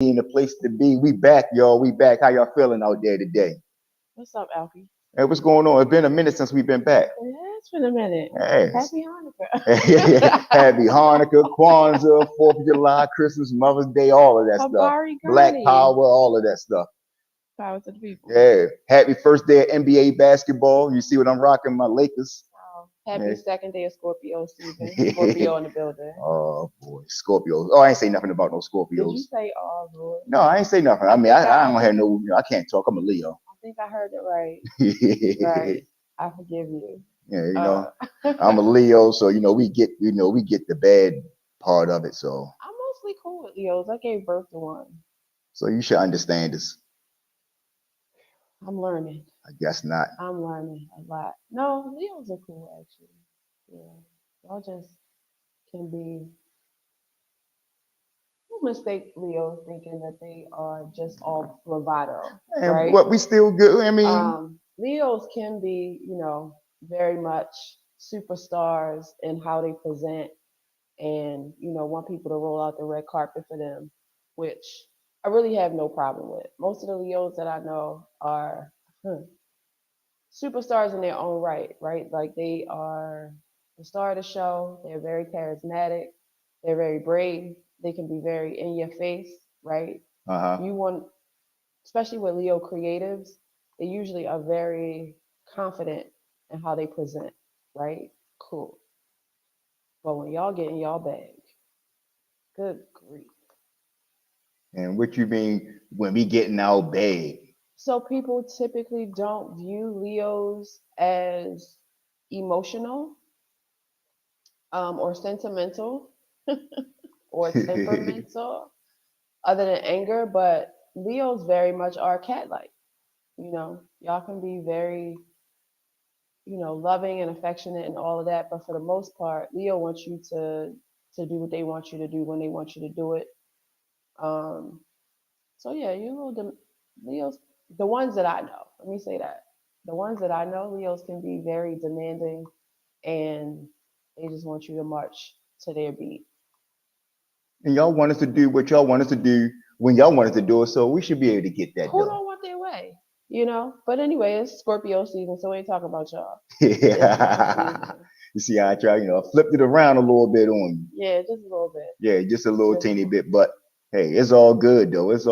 in the place to be. We back, y'all. We back. How y'all feeling out there today? What's up, Alfie? Hey, what's going on? It's been a minute since we've been back. Yeah, it's been a minute. Yes. Happy Hanukkah. Happy Hanukkah, Kwanzaa, 4th of July, Christmas, Mother's Day, all of that stuff. Habari Black Gani. Power, all of that stuff. Power to the people. Yeah. Happy first day of NBA basketball. You see what I'm rocking? My Lakers. Happy Yeah. second day of Scorpio season. Scorpio in the building. Oh boy, Scorpios. Oh, I ain't say nothing about no Did you Scorpios. say all Lord? No, I ain't say nothing. I mean, I don't have no. I can't talk. I'm a Leo. I think I heard it right. Yeah, Right. I forgive you. you Uh, know, I'm a Leo, so we get the bad part of it. So, I'm mostly cool with Leos. I gave birth to one. so you should understand this. I'm learning. I guess not. I'm learning a lot. No, Leos are cool actually. Yeah. Y'all just can be mistake Leos thinking that they are just all bravado, And right? what we still good. I mean, Leos can be, very much superstars in how they present and, want people to roll out the red carpet for them, which I really have no problem with. Most of the Leos that I know are superstars in their own right, right? Like they are the star of the show. They're very charismatic. They're very brave. They can be very in your face, right? uh huh. You want, especially with Leo creatives, they usually are very confident in how they present, right? Cool. But when y'all get in y'all bag, good grief. And what you mean when we get in our bag? So people typically don't view Leos as emotional or sentimental or temperamental other than anger, but Leos very much are cat like. Y'all can be very, loving and affectionate and all of that, but for the most part, Leo wants you to do what they want you to do when they want you to do it. Um, so yeah, Leos, the ones that I know, let me say that. The ones that I know, Leos can be very demanding and they just want you to march to their beat. And y'all want us to do what y'all want us to do when y'all want us to do it. So we should be able to get that Who done. don't want their way? But anyway, it's Scorpio season, so we ain't talking about y'all. It's my Yeah. season. You see how I try, flipped it around a little bit on you. Yeah, just a little bit. Yeah, just a little Just teeny bit, but hey, it's all good though. It's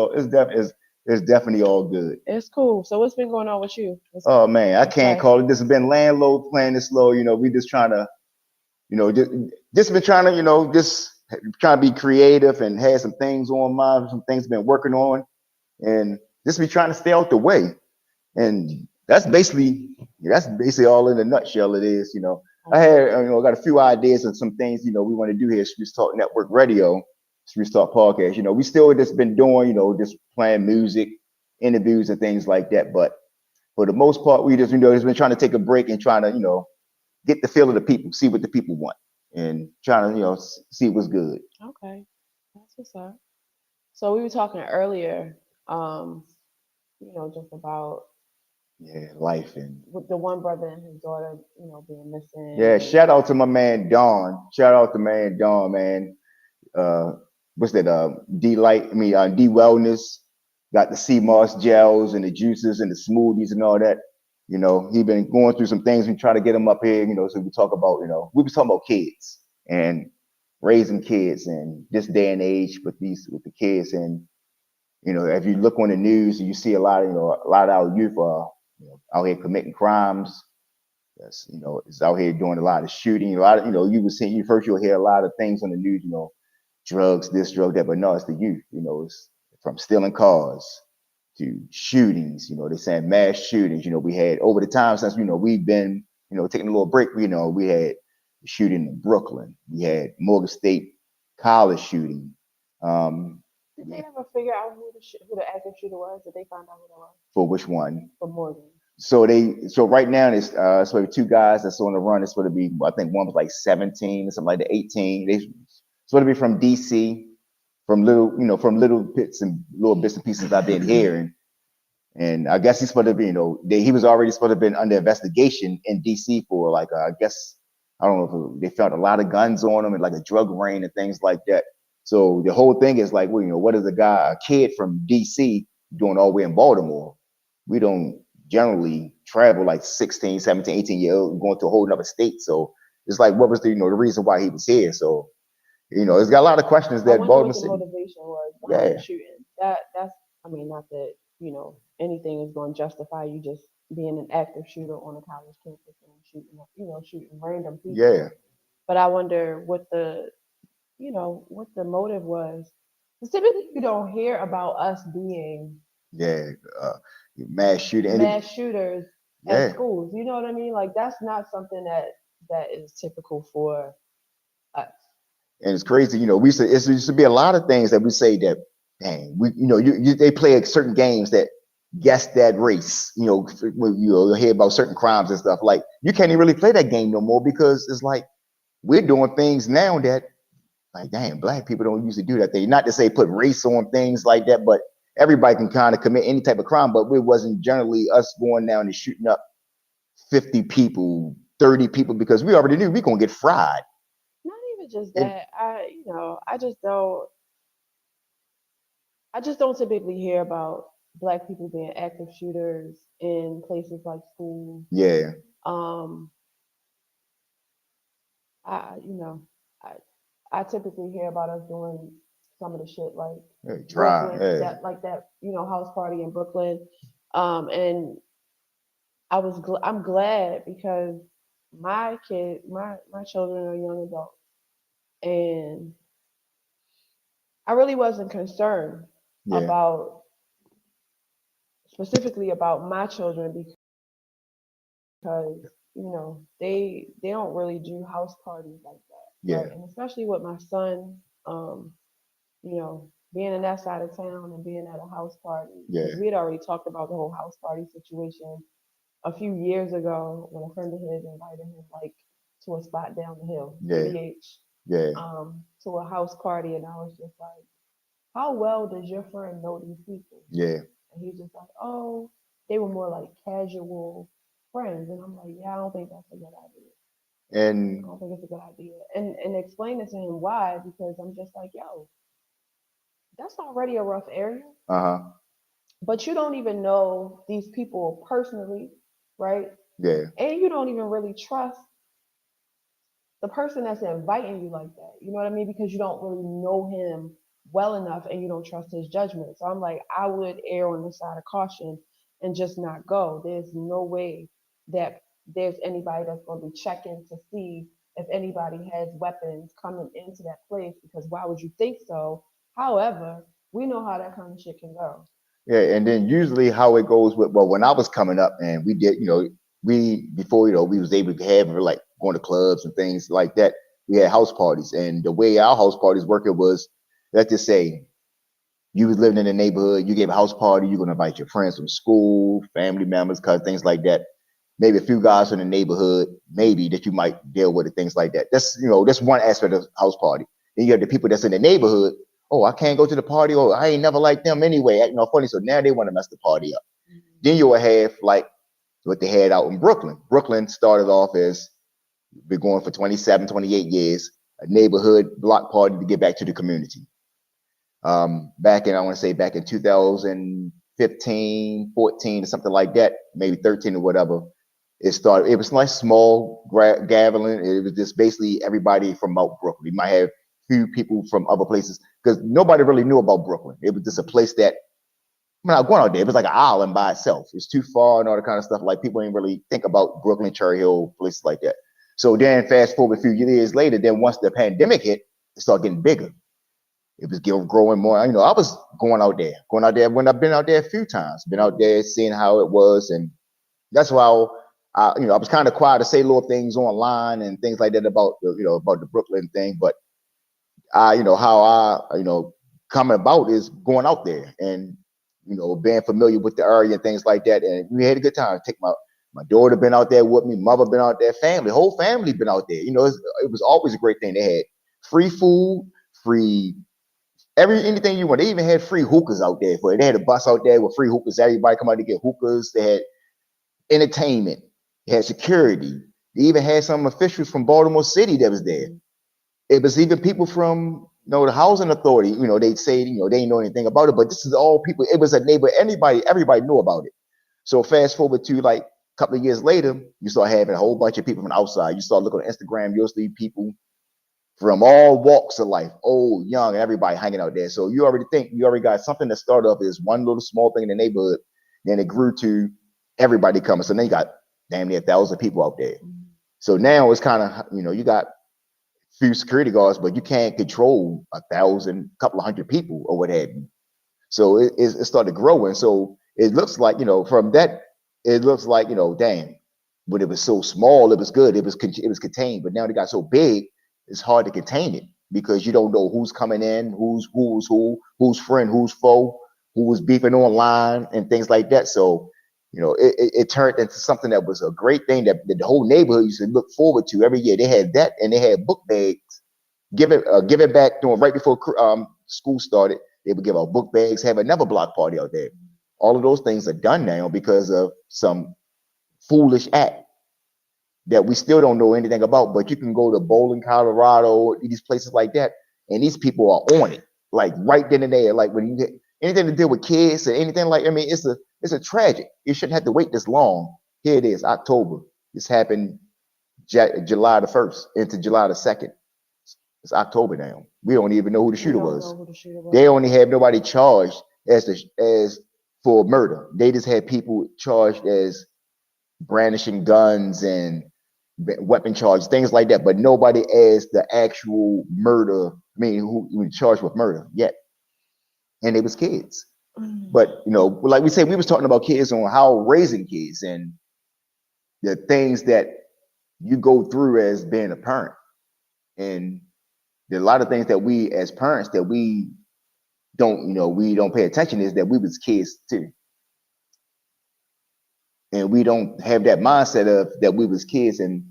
definitely all good. It's cool. So what's been going on with you? Oh man, I What's can't life? call it. This has been landlord playing it slow. We just trying to, just been trying to, just trying to be creative and had some things on mind, some things been working on, and just be trying to stay out the way. And that's basically all in a nutshell. It is, I had, got a few ideas and some things, we want to do here at Streetz Talk Network Radio, Streetz Talk Podcast. We still just been doing, just playing music, interviews and things like that. But for the most part, we just been trying to take a break and trying to, get the feel of the people, see what the people want, and trying to, see what's good. Okay, that's what's up. So we were talking earlier, just about Yeah, life and with the one brother and his daughter, being yeah. missing. Shout out to my man Don. Shout out to man Don, man. uh what's that D light, D wellness, got the sea moss gels and the juices and the smoothies and all that. He been going through some things. We try to get him up here, so we talk about, we was talking about kids and raising kids and this day and age with the kids. And if you look on the news, you see a lot of our youth are, out here committing crimes. That's, is out here doing a lot of shooting. A lot of, you first you'll hear a lot of things on the news, drugs, this, drug, that, but no, it's the youth. It's from stealing cars to shootings. They're saying mass shootings. We had over the time since we've been taking a little break. We had the shooting in Brooklyn. We had Morgan State College shooting. Did they ever figure out who the active shooter was? Did they find out who that was? For which one? For Morgan. So right now it's supposed to be two guys that's on the run. It's supposed to be, I think one was like 17 or something like that, 18. They supposed to be from DC, from little bits and pieces I've been hearing. And I guess he's supposed to be, he was already supposed to have been under investigation in DC for I guess, I don't know if they found a lot of guns on him and like a drug rain and things like that. So the whole thing is like, well, what is a kid from DC doing all the way in Baltimore? We don't generally travel like 16, 17, 18 years old going to a whole other state. So it's like, what was the reason why he was here? So it's got a lot of questions I that wonder Baltimore what the City. motivation was behind the Yeah, shooting. That's I mean, not that, anything is going to justify you just being an active shooter on a college campus and shooting, shooting random yeah, people. But I wonder what the motive was. 'Cause typically you don't hear about us being yeah. Uh, Mass shooting. mass shooters at Yeah, schools. You know what I mean? Like that's not something that is typical for us. and it's crazy. It used to be a lot of things that we say that, dang, they play certain games that guess that race. You'll hear about certain crimes and stuff. Like you can't even really play that game no more because it's like we're doing things now that, like, damn, black people don't usually do that thing. Not to say put race on things like that, but everybody can kind of commit any type of crime. But it wasn't generally us going down and shooting up 50 people, 30 people because we already knew we gonna get fried. Not even just And that. I just don't typically hear about black people being active shooters in places like schools. yeah, Um, I you know, I I typically hear about us doing some of the shit like try, Brooklyn, yeah, that house party in Brooklyn. And I'm glad because my children are young adults, and I really wasn't concerned yeah, about specifically about my children because they don't really do house parties like that, yeah, right? And especially with my son, being in that side of town and being at a house party yeah, because we had already talked about the whole house party situation a few years ago when a friend of his invited him like to a spot down the hill, yeah, ADH, yeah, to a house party, and I was just like, how well does your friend know these people? yeah. And he's just like, oh, they were more like casual friends. And I'm like, yeah, I don't think that's a good idea. I And don't think it's a good idea. And explain it to him why, because I'm just like, yo, that's already a rough area. uh-huh, But you don't even know these people personally, right? yeah, And you don't even really trust the person that's inviting you like that. You know what I mean? Because you don't really know him well enough and you don't trust his judgment. So I'm like, I would err on the side of caution and just not go. There's no way that there's anybody that's going to be checking to see if anybody has weapons coming into that place because why would you think so? However, we know how that kind of shit can go. yeah. And then usually how it goes with, well, when I was coming up and we did, we before we was able to have like going to clubs and things like that, we had house parties. And the way our house parties worked, it was, let's just say you was living in the neighborhood, you gave a house party, you're gonna invite your friends from school, family members, cousins, things like that. Maybe a few guys from the neighborhood, maybe that you might deal with, and things like that. That's one aspect of house party. Then you have the people that's in the neighborhood. Oh, I can't go to the party. Oh, I ain't never liked them anyway, acting all funny. So now they want to mess the party up. Mm-hmm. Then you'll have like what they had out in Brooklyn. Brooklyn started off as been going for 27, 28 years, a neighborhood block party to get back to the community. I want to say back in 2015, 14, or something like that, maybe 13 or whatever. It was like small gathering. It was just basically everybody from Mount Brooklyn. You might have few people from other places because nobody really knew about Brooklyn. It was just a place that, I mean, I going out there. It was like an island by itself. It's too far and all that kind of stuff. Like people didn't really think about Brooklyn, Cherry Hill, places like that. So then fast forward a few years later, then once the pandemic hit, it started getting bigger. It was growing more. I was going out there when I've been out there a few times, been out there seeing how it was. And that's why I was kind of quiet to say little things online and things like that about about the Brooklyn thing. But how coming about is going out there and being familiar with the area and things like that. And we had a good time. Take my daughter been out there with me, mother been out there, whole family been out there. It was always a great thing. They had free food, free anything you want. They even had free hookahs out there for it. They had a bus out there with free hookahs. Everybody come out to get hookahs. They had entertainment. They had security. They even had some officials from Baltimore City that was there. Mm-hmm. It was even people from No, the housing authority, they say, they ain't know anything about it, but this is all people. It was a neighbor. Everybody knew about it. So fast forward to like a couple of years later, you start having a whole bunch of people from outside. You start looking on Instagram, you'll see people from all walks of life, old, young, everybody hanging out there. So you already got something that started off as one little small thing in the neighborhood, then it grew to everybody coming. So then you got damn near 1,000 people out there. So now it's kind of, you got few security guards, but you can't control 1,000, couple of hundred people or what have you. So it started growing. So it looks like, from that, it looks like, dang, when it was so small, it was good. It was contained. But now it got so big, it's hard to contain it because you don't know who's coming in, who's who's friend, who's foe, who was beefing online and things like that. So, it turned into something that was a great thing that the whole neighborhood used to look forward to every year. They had that and they had book bags. Give it back doing right before school started. They would give out book bags, have another block party out there. All of those things are done now because of some foolish act that we still don't know anything about. But you can go to Bowling, Colorado, these places like that, and these people are on it, like right then and there. Like when you get anything to do with kids or anything like, it's a tragic. You shouldn't have to wait this long. Here it is, October. This happened July the 1st into July the 2nd. It's October now. We don't even know who the We shooter don't was. know who the shooter was. They only have nobody charged as for murder. They just had people charged as brandishing guns and weapon charges, things like that, but nobody as the actual murder. I mean, who was charged with murder yet? And they was kids. But like we said, we was talking about kids on how raising kids and the things that you go through as being a parent. And there are a lot of things that we as parents that we don't pay attention is that we was kids too. And we don't have that mindset of that we was kids and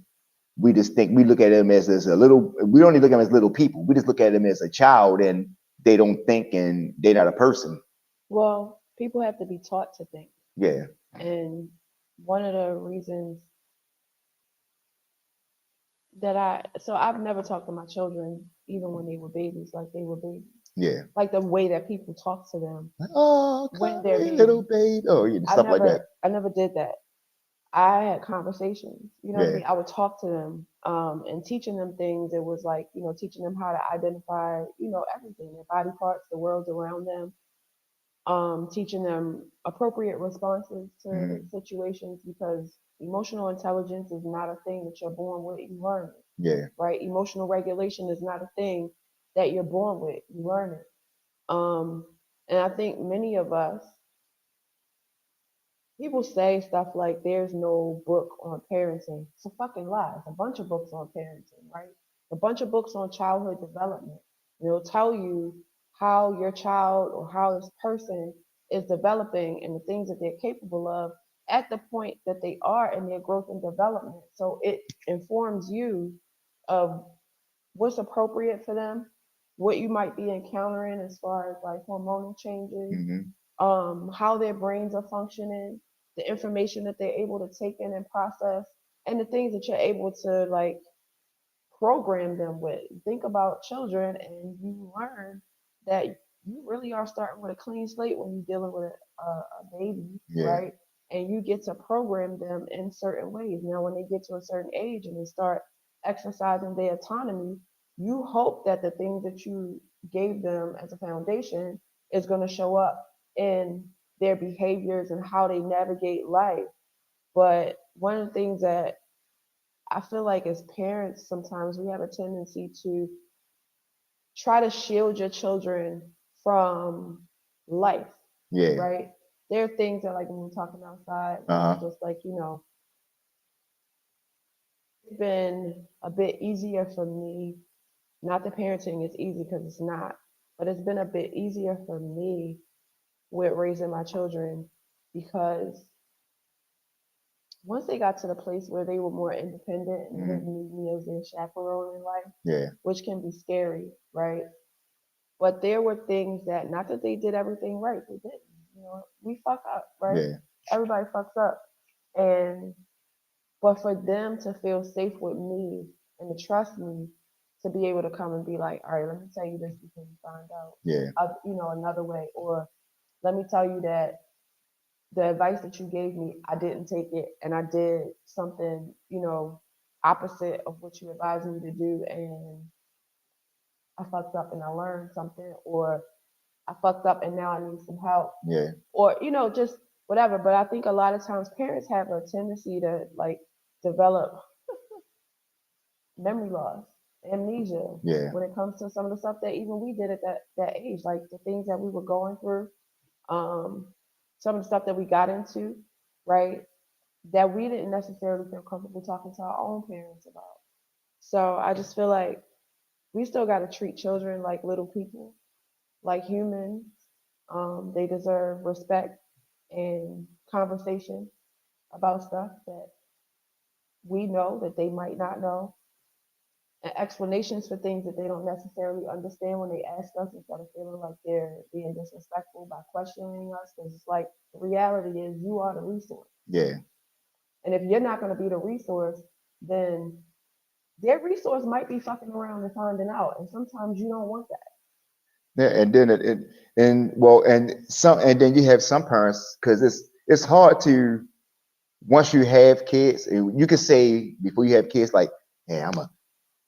we just think we look at them as a little we don't even look at them as little people. We just look at them as a child and they don't think and they're not a person. Well, people have to be taught to think. Yeah. And one of the reasons so I've never talked to my children, even when they were babies, like they were babies. Yeah. Like the way that people talk to them Oh, when come they're here, babies. little baby. Oh, yeah, stuff like that. I never did that. I had conversations, you know what I Yeah. mean? I would talk to them, and teaching them things. It was like, teaching them how to identify, everything, their body parts, the world around them, teaching them appropriate responses to Mhm. situations because emotional intelligence is not a thing that you're born with, you learn it, Yeah. right? Emotional regulation is not a thing that you're born with, you learn it. Um, and I think many of us, people say stuff like there's no book on parenting. It's a fucking lie. It's a bunch of books on parenting, right? A bunch of books on childhood development. And it'll tell you how your child or how this person is developing and the things that they're capable of at the point that they are in their growth and development. So it informs you of what's appropriate for them, what you might be encountering as far as like hormonal changes, Hmm. how their brains are functioning, the information that they're able to take in and process, and the things that you're able to like program them with. Think about children, and you learn that you really are starting with a clean slate when you're dealing with a baby, Yeah. right? And you get to program them in certain ways. Now, when they get to a certain age and they start exercising their autonomy, you hope that the things that you gave them as a foundation is going to show up in their behaviors and how they navigate life. But one of the things that I feel like as parents, sometimes we have a tendency to try to shield your children from life, Yeah. right? There are things that, like when we're talking outside, Uh it's huh. just like, it's been a bit easier for me. Not that parenting is easy because it's not, but it's been a bit easier for me with raising my children because once they got to the place where they were more independent and they Hmm. didn't need me as their chaperone in life, Yeah. which can be scary, right? But there were things that, not that they did everything right, they didn't. We fuck up, right? Yeah. Everybody fucks up. And, but for them to feel safe with me and to trust me, to be able to come and be like, all right, let me tell you this before you find out, Yeah. another way, or let me tell you that the advice that you gave me, I didn't take it, and I did something, opposite of what you advised me to do, and I fucked up and I learned something, or I fucked up and now I need some help, Yeah. or just whatever. But I think a lot of times parents have a tendency to like develop memory loss, amnesia Yeah. when it comes to some of the stuff that even we did at that age, like the things that we were going through, um, some of the stuff that we got into, right? That we didn't necessarily feel comfortable talking to our own parents about. So I just feel like we still got to treat children like little people, like humans. They deserve respect and conversation about stuff that we know that they might not know, and explanations for things that they don't necessarily understand when they ask us, instead of feeling like they're being disrespectful by questioning us. Because it's like the reality is you are the resource. Yeah. And if you're not going to be the resource, then their resource might be fucking around and finding out. And sometimes you don't want that. Yeah, and then and well, and then you have some parents, because it's hard to, once you have kids, you can say before you have kids, like, hey, I'm gonna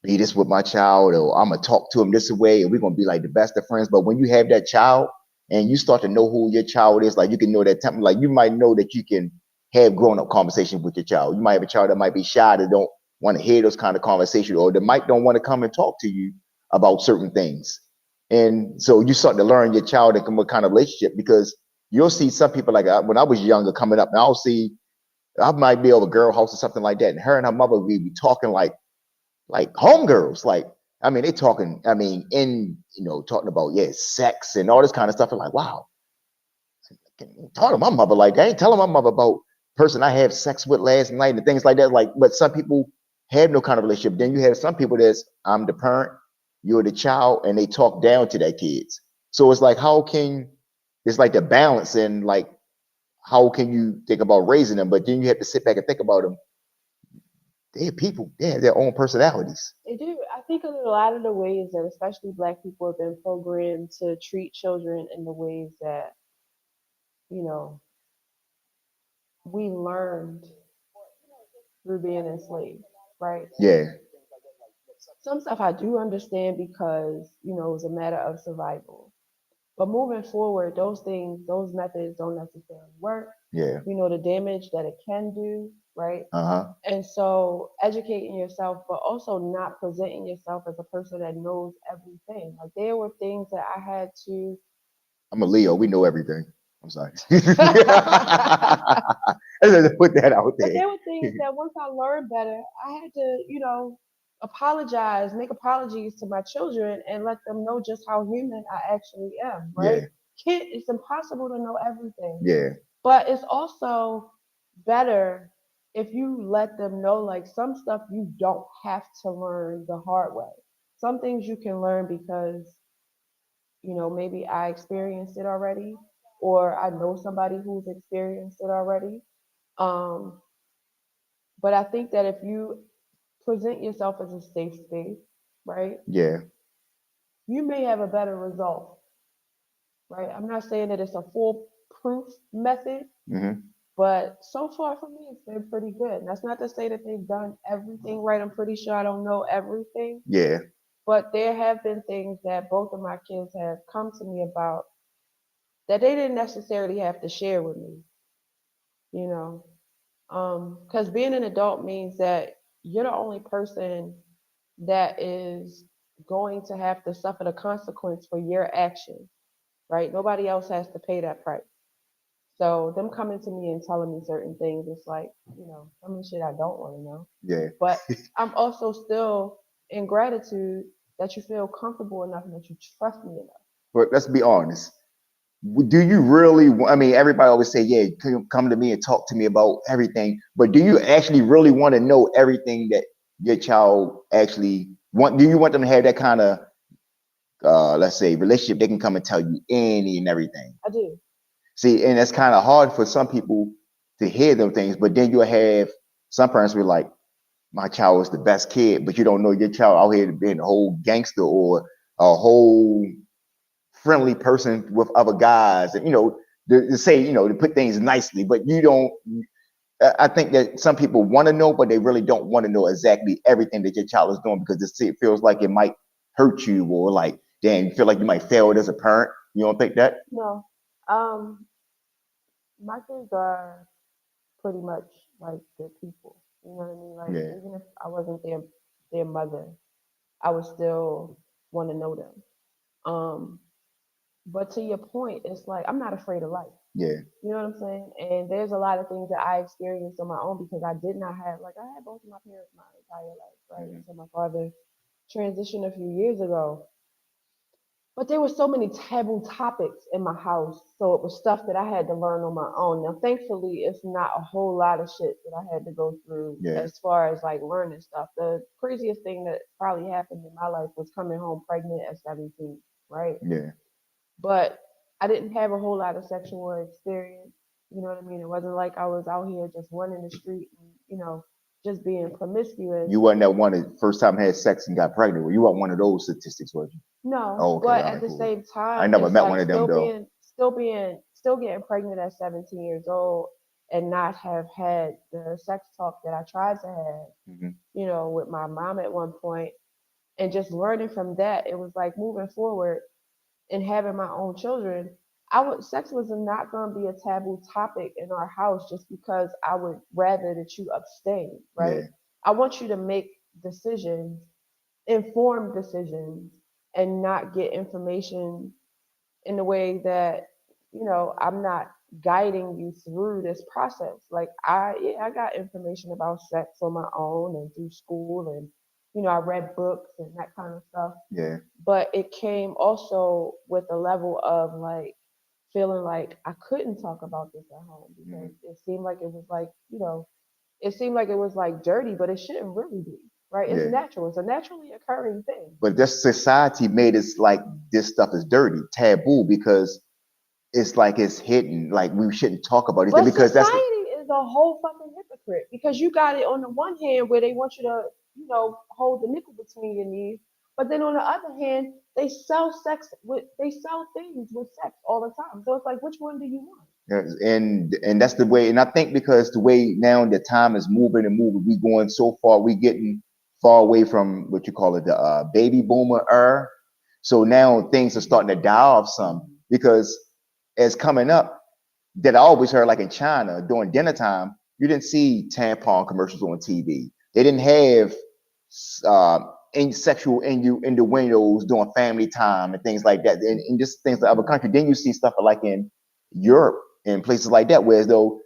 be this with my child, or I'm gonna talk to him this way, and we're gonna be like the best of friends. But when you have that child and you start to know who your child is, like you can know that temper, like you might know that you can have grown up conversations with your child. You might have a child that might be shy, that don't want to hear those kind of conversations, or that might don't want to come and talk to you about certain things. And so you start to learn your child and what kind of relationship, because you'll see some people, like when I was younger coming up, and I'll see, I might be over a girl house or something like that, and her and her mother would be talking like homegirls. Like, I mean, they talking, I mean, talking about, yeah, sex and all this kind of stuff. And like, wow, talking to my mother like that. I ain't telling my mother about person I have sex with last night and things like that. Like, but some people have no kind of relationship. Then you have some people that's, I'm the parent, you're the child, and they talk down to their kids. So it's like, it's like the balance, and like, how can you think about raising them? But then you have to sit back and think about them. They're people. They have their own personalities. They do. I think a lot of the ways that especially black people have been programmed to treat children in the ways that, you know, we learned through being enslaved, right? Yeah, Some stuff I do understand because, it was a matter of survival. But moving forward, those things, those methods don't necessarily work. yeah, We know the damage that it can do, right? uh-huh. And so educating yourself, but also not presenting yourself as a person that knows everything. Like there were things that I had to I'm a Leo. We know everything. I'm sorry. I just had to put that out but there. there were things that once I learned better, I had to, apologize, make apologies to my children and let them know just how human I actually am, right? Yeah, It's impossible to know everything. yeah, But it's also better if you let them know like some stuff you don't have to learn the hard way. Some things you can learn because, maybe I experienced it already, or I know somebody who's experienced it already. Um, but I think that if you present yourself as a safe space, right, yeah. you may have a better result, right? I'm not saying that it's a foolproof method, Hmm. but so far for me, it's been pretty good. And that's not to say that they've done everything right. I'm pretty sure I don't know everything, Yeah. but there have been things that both of my kids have come to me about that they didn't necessarily have to share with me, you know. Because being an adult means that you're the only person that is going to have to suffer the consequence for your action, right? Nobody else has to pay that price. So them coming to me and telling me certain things, it's like, some of the shit I don't want to know. Yeah. But I'm also still in gratitude that you feel comfortable enough and that you trust me enough. But let's be honest. Do you really? I mean, everybody always say, "Yeah, come to me and talk to me about everything." But do you actually really want to know everything that your child actually want? Do you want them to have that kind of, let's say, relationship? They can come and tell you any and everything. I do. See, and it's kind of hard for some people to hear those things. But then you'll have some parents be like, my child was the best kid, but you don't know your child out here being a whole gangster or a whole friendly person with other guys, and to say, to put things nicely, but you don't. I think that some people want to know, but they really don't want to know exactly everything that your child is doing because it feels like it might hurt you, or like, damn, you feel like you might fail as a parent. You don't think that? No. My kids are pretty much like good people. You know what I mean? Like Yeah, even if I wasn't their mother, I would still want to know them. Um, but to your point, it's like I'm not afraid of life. yeah, You know what I'm saying? And there's a lot of things that I experienced on my own because I did not have like I had both of my parents my entire life, right? mhm, Until my father transitioned a few years ago. But there were so many taboo topics in my house, so it was stuff that I had to learn on my own. Now, thankfully, it's not a whole lot of shit that I had to go through yeah, as far as like learning stuff. The craziest thing that probably happened in my life was coming home pregnant at 17, right? yeah. But I didn't have a whole lot of sexual experience. You know what I mean? It wasn't like I was out here just running the street and, just being promiscuous. You wasn't that one that first time had sex and got pregnant. Well, you weren't one of those statistics, was you? No, Oh, okay, but all at right, the cool. same I time, never it's met like one of them though. still getting pregnant at 17 years old and not have had the sex talk that I tried to have, Hmm. with my mom at one point, and just learning from that. It was like moving forward and having my own children. Sex was not going to be a taboo topic in our house just because I would rather that you abstain, right? Yeah, I want you to make decisions, informed decisions, and not get information in the way that I'm not guiding you through this process. Like I got information about sex on my own and through school, and I read books and that kind of stuff, yeah. but it came also with a level of like feeling like I couldn't talk about this at home because Hmm. it seemed like it was like, it seemed like it was like dirty, but it shouldn't really be, right? It's Yeah. natural. It's a naturally occurring thing. But this society made us like this stuff is dirty, taboo, because it's like it's hidden. Like we shouldn't talk about it But because that's the. society is a whole fucking hypocrite because you got it on the one hand where they want you to, hold the nickel between your knees, but then on the other hand, they sell things with sex all the time. So it's like, which one do you want? And that's the way. And I think because the way now the time is moving and moving, we going so far, we getting far away from what you call it, the baby boomer era. So now things are starting to die off some because as coming up, that I always heard like in China during dinner time, you didn't see tampon commercials on TV. They didn't have uh, sexual innuendos during family time and things like that, and just things like other countries. Then you see stuff like in Europe and places like that, where as though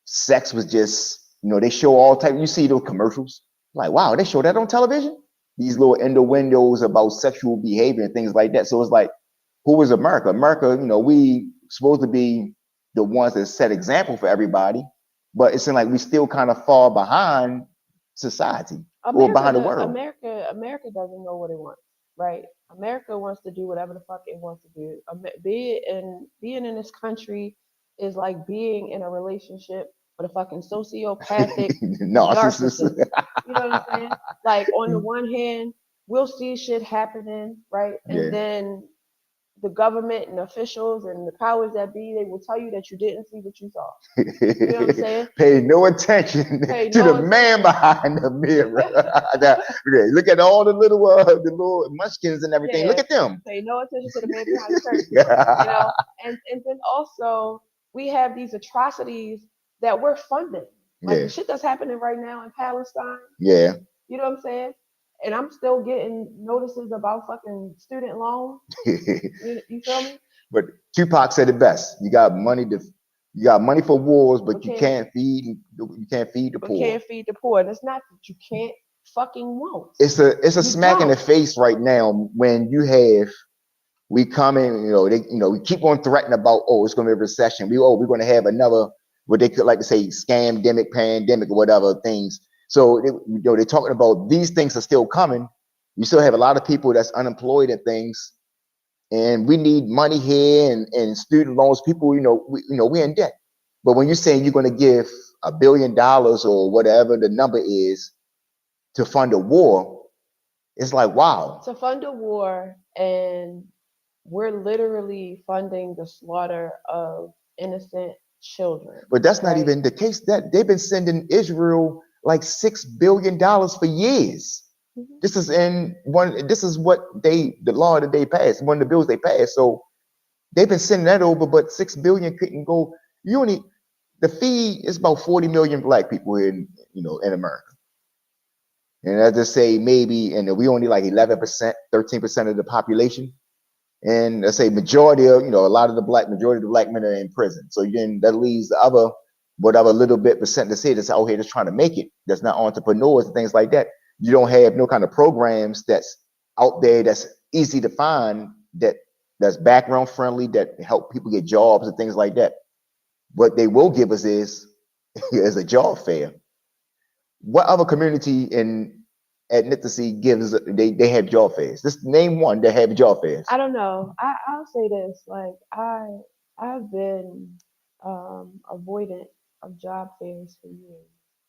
sex was just, they show all type. You see those commercials, like wow, they show that on television. These little innuendos about sexual behavior and things like that. So it's like, who is America? America, we supposed to be the ones that set example for everybody, but it seems like we still kind of fall behind society or behind the world. America doesn't know what it wants, right? America wants to do whatever the fuck it wants to do. Being in this country is like being in a relationship with a fucking sociopathic Narcissist. narcissist. You know what I'm saying? Like on the one hand, we'll see shit happening, right? And Yeah. then the government and officials and the powers that be, they will tell you that you didn't see what you saw. You know what I'm saying? Pay no attention Pay to no the man behind the mirror. Look at all the little munchkins and everything. Look Yeah, at them. pay no attention to the man behind the curtain. You know, and then also we have these atrocities that we're funding, like the Yeah. shit that's happening right now in Palestine. Yeah. You know what I'm saying? And I'm still getting notices about fucking student loans. You feel me? But Tupac said it best. You got money for wars, But but can't you can't feed the but poor. can't feed the poor. And it's not that you can't fucking won't. It's a You smack in the don't. face right now when you have we come in, we keep on threatening about, oh, it's going to be a recession. We're going to have another, what they could like to say, scamdemic, pandemic, or whatever things. So they're talking about these things are still coming. You still have a lot of people that's unemployed and things, and we need money here and student loans. People, we're in debt. But when you're saying you're going to give $1 billion or whatever the number is to fund a war, it's like, wow. To fund a war, and we're literally funding the slaughter of innocent children, But that's not right? even the case. That they've been sending Israel like $6 billion for years. Mhm. This is in one. This is what the law that they passed, one of the bills they passed. So they've been sending that over, but 6 billion couldn't go. You only the fee is about 40 million black people in in America, and I just say maybe, and we only like 11%, 13% of the population. And let's say majority of a lot of the majority of the black men are in prison. So then that leaves the other whatever little bit percent to say that's out here that's trying to make it, that's not entrepreneurs and things like that. You don't have no kind of programs that's out there that's easy to find, that's background friendly, that help people get jobs and things like that. What they will give us is a job fair. What other community in ethnicity gives they have job fairs? Just name one that have job fairs. I don't know. I'll say this, like I've been avoidant of job fairs for years.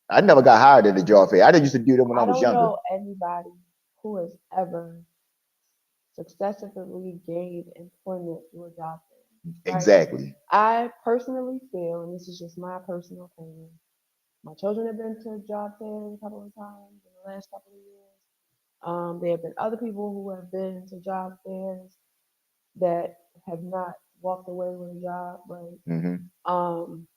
I never got hired at a job fair. I didn't used to do them when I I was don't younger. know anybody who has ever successfully gained employment through a job fair, right? Exactly. I personally feel, and this is just my personal opinion, my children have been to job fairs a couple of times in the last couple of years. There have been other people who have been to job fairs that have not walked away with a job, right? Hmm. Um,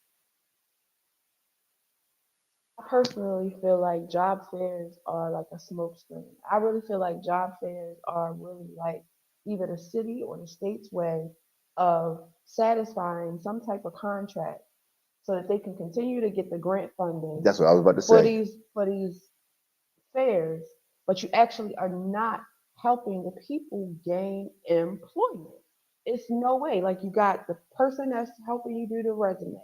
I personally feel like job fairs are like a smokescreen. I really feel like job fairs are really like either the city or the state's way of satisfying some type of contract so that they can continue to get the grant funding That's what I was about to for say. these fairs, but you actually are not helping the people gain employment. It's no way. Like you got the person that's helping you do the resume.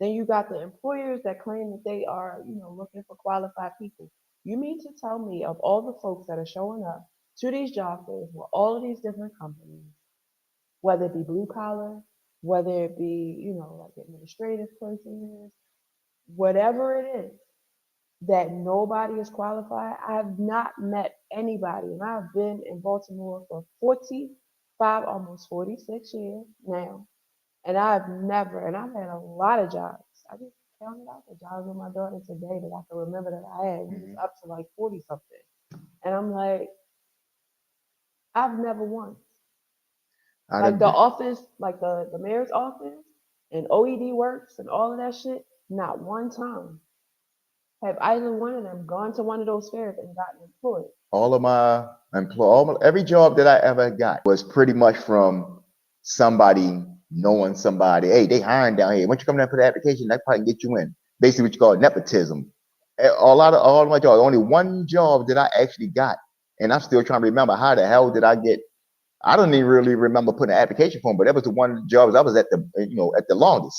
Then you got the employers that claim that they are, looking for qualified people. You mean to tell me of all the folks that are showing up to these job fairs with all of these different companies, whether it be blue collar, whether it be, like administrative persons, whatever it is, that nobody is qualified. I have not met anybody, and I've been in Baltimore for 45, almost 46 years now, and I've had a lot of jobs. I just counted out the jobs with my daughter today that I can remember that I had. It was Hmm. up to like 40 something. And I'm like, I've never once. I Like the done, office, like the mayor's office and OED works and all of that shit, not one time have either one of them gone to one of those fairs and gotten employed. all of my every job that I ever got was pretty much from somebody knowing somebody. Hey, they hiring down here. Once you come down for the application, that probably get you in. Basically, what you call nepotism. All of my jobs. Only one job that I actually got, and I'm still trying to remember how the hell did I get. I don't even really remember putting an application form, but that was the one job I was at at the longest.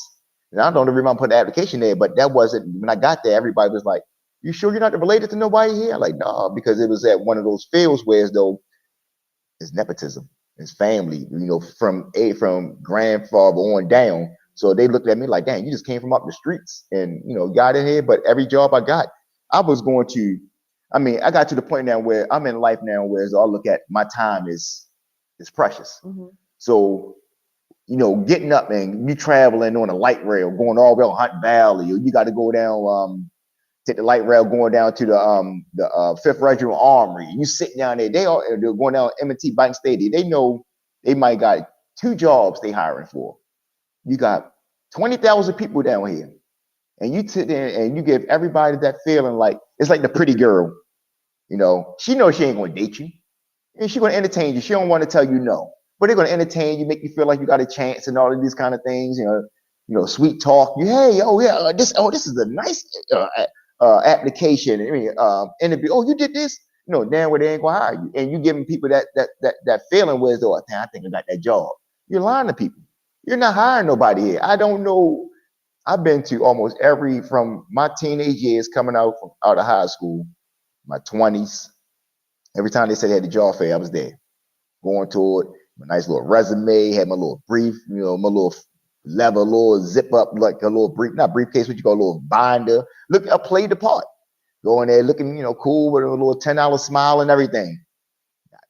And I don't even remember putting an application there, but that wasn't when I got there. Everybody was like, "You sure you're not related to nobody here?" I'm like, no, because it was at one of those fields where as though it's nepotism, it's family, from grandfather on down. So they looked at me like, "Dang, you just came from up the streets and got in here." But every job I got, I was going to. I mean, I got to the point now where I'm in life now, where as I look at my time is precious. Hmm. So, getting up and you traveling on a light rail, going all the way on Hunt Valley, or you got to go down, take the light rail going down to the Fifth Regiment Armory. You sitting down there, they're going down M&T Bank Stadium. They know they might got two jobs they hiring for. You got 20,000 people down here, and you sit there and you give everybody that feeling like it's like the pretty girl. She knows she ain't gonna date you. And she's gonna entertain you. She don't want to tell you no, but they're gonna entertain you, make you feel like you got a chance, and all of these kind of things. Sweet talk. You, hey, oh yeah, this is a nice application. I mean, interview. Oh, you did this. Damn well they ain't gonna hire you, and you giving people that feeling where though, I think I got that job. You're lying to people. You're not hiring nobody here. I don't know. I've been to almost every from my teenage years coming out of high school, my 20s. Every time they said they had the job fair, I was there, going to it. My nice little resume, had my little brief, my little leather, little zip up, like a little brief, not briefcase, what you call a little binder. Look, I played the part. Go in there looking, cool with a little $10 smile and everything.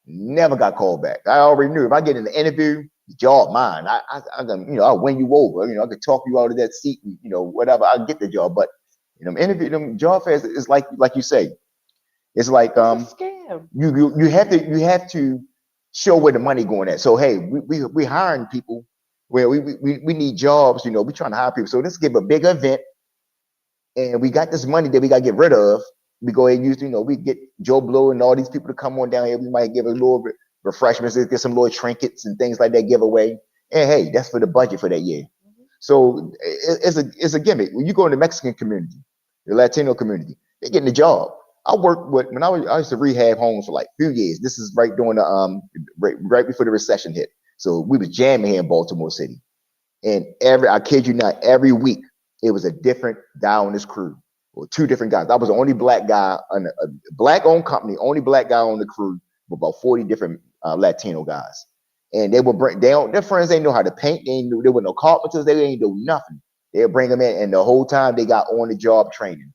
Never got called back. I already knew if I get in the interview, the job mine. I can, I'll win you over. I could talk you out of that seat, and, whatever. I'll get the job. But interview them job fairs is like you say, it's like It's a scam. you have to show where the money going at. So hey, we hiring people where we need jobs. We trying to hire people. So let's give a big event, and we got this money that we got to get rid of. We go ahead and use, we get Joe Blow and all these people to come on down here. We might give a little bit refreshments, get some little trinkets and things like that giveaway. And hey, that's for the budget for that year. Mhm. So it's a gimmick. When you go in the Mexican community, the Latino community, they're getting a job. I worked with when I used to rehab homes for like a few years. This is right during the right before the recession hit. So we was jamming here in Baltimore City. And I kid you not, every week it was a different guy on this crew, or two different guys. I was the only black guy on a black-owned company, only black guy on the crew, with about 40 different Latino guys. And they would bring their friends. They know how to paint. There were no carpenters. They ain't do nothing. They'll bring them in, and the whole time they got on the job training.